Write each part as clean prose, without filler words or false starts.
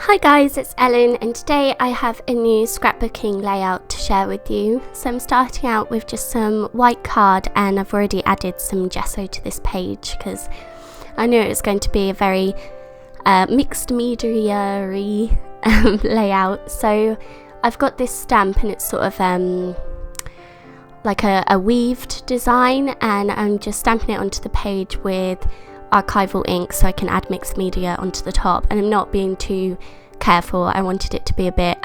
Hi guys, it's Ellen, and today I have a new scrapbooking layout to share with you. So I'm starting out with just some white card, and I've already added some gesso to this page because I knew it was going to be a very mixed media-y layout. So I've got this stamp, and it's sort of like a weaved design, and I'm just stamping it onto the page with archival ink so I can add mixed media onto the top. And I'm not being too careful. I wanted it to be a bit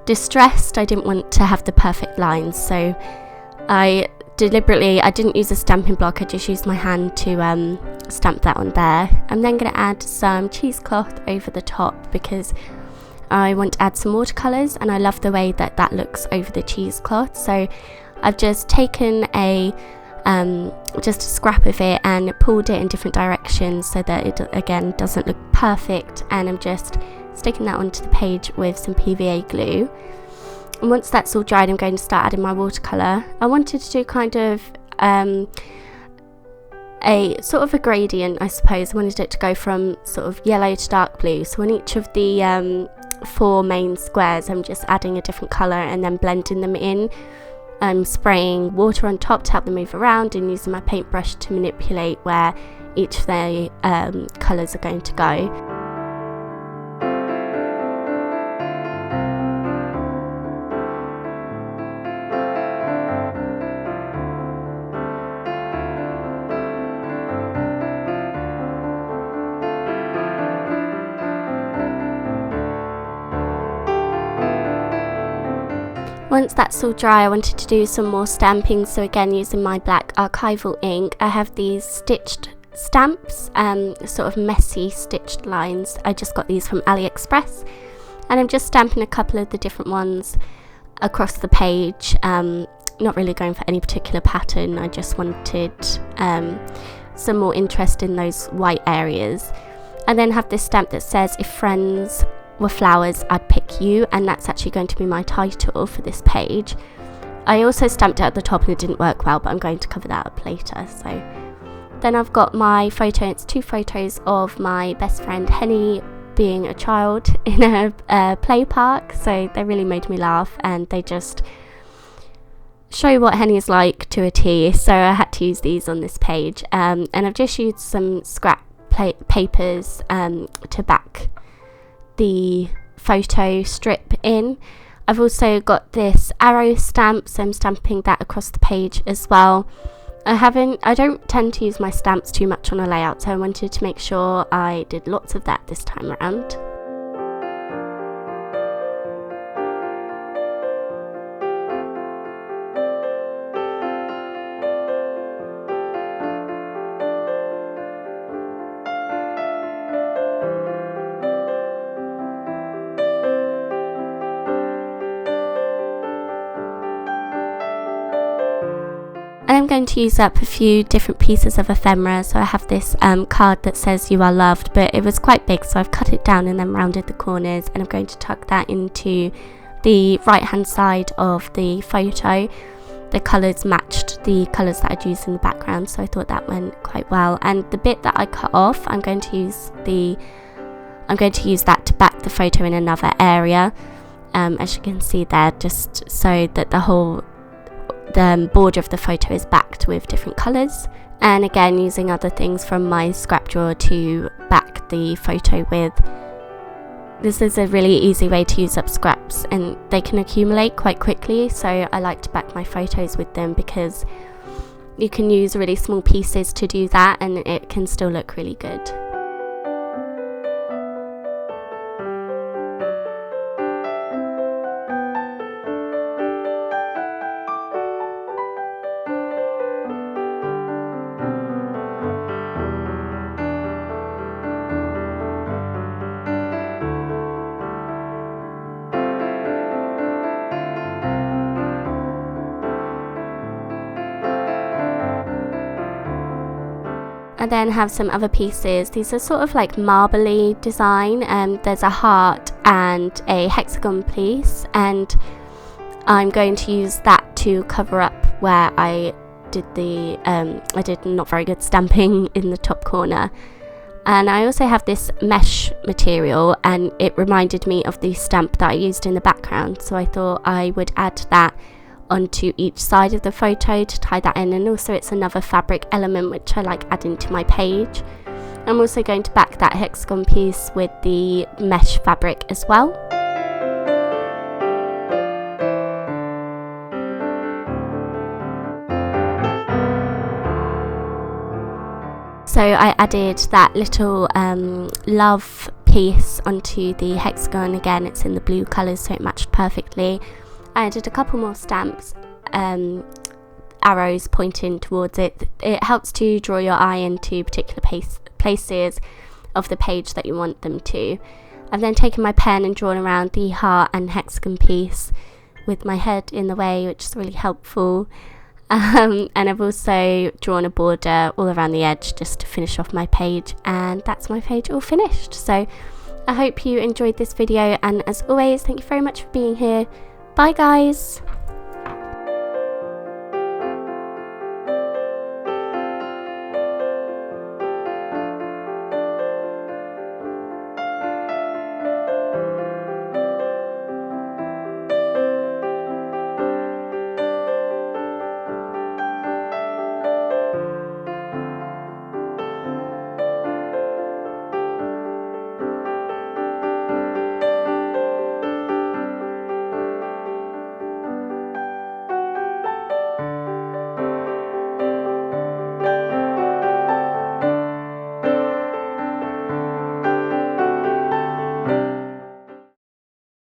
distressed. I didn't want to have the perfect lines, so I didn't use a stamping block. I just used my hand to stamp that on there. I'm then going to add some cheesecloth over the top because I want to add some watercolours, and I love the way that that looks over the cheesecloth. So I've just taken just a scrap of it and pulled it in different directions so that it again doesn't look perfect, and I'm just sticking that onto the page with some PVA glue. And once that's all dried, I'm going to start adding my watercolour. I wanted to do kind of a sort of a gradient, I suppose. I wanted it to go from sort of yellow to dark blue, so on each of the 4 main squares I'm just adding a different colour and then blending them in. I'm spraying water on top to help them move around, and using my paintbrush to manipulate where each of the colours are going to go. Once that's all dry, I wanted to do some more stamping, so again using my black archival ink, I have these stitched stamps, sort of messy stitched lines. I just got these from AliExpress, and I'm just stamping a couple of the different ones across the page, not really going for any particular pattern. I just wanted some more interest in those white areas. I then have this stamp that says, "If friends were flowers, I'd pick you," and that's actually going to be my title for this page. I also stamped it at the top and it didn't work well, but I'm going to cover that up later. So then I've got my photo. It's 2 photos of my best friend Henny being a child in a play park, so they really made me laugh, and they just show what Henny is like to a T, so I had to use these on this page. And I've just used some scrap papers to back the photo strip in. I've also got this arrow stamp, so I'm stamping that across the page as well. I don't tend to use my stamps too much on a layout, so I wanted to make sure I did lots of that this time around. And I'm going to use up a few different pieces of ephemera. So I have this card that says "You are loved," but it was quite big, so I've cut it down and then rounded the corners, and I'm going to tuck that into the right hand side of the photo. The colours matched the colours that I'd used in the background, so I thought that went quite well. And the bit that I cut off, I'm going to use that to back the photo in another area, as you can see there, just so that the border of the photo is backed with different colours. And again, using other things from my scrap drawer to back the photo with. This is a really easy way to use up scraps, and they can accumulate quite quickly, so I like to back my photos with them because you can use really small pieces to do that and it can still look really good. I then have some other pieces. These are sort of like marbly design. There's a heart and a hexagon piece, and I'm going to use that to cover up where I did not very good stamping in the top corner. And I also have this mesh material, and it reminded me of the stamp that I used in the background, so I thought I would add that onto each side of the photo to tie that in. And also it's another fabric element which I like adding to my page. I'm also going to back that hexagon piece with the mesh fabric as well. So I added that little love piece onto the hexagon. Again, it's in the blue colours, so it matched perfectly. I added a couple more stamps, arrows pointing towards it. It helps to draw your eye into particular places of the page that you want them to. I've then taken my pen and drawn around the heart and hexagon piece with my head in the way, which is really helpful. And I've also drawn a border all around the edge just to finish off my page, and that's my page all finished. So I hope you enjoyed this video, and as always, thank you very much for being here. Bye guys!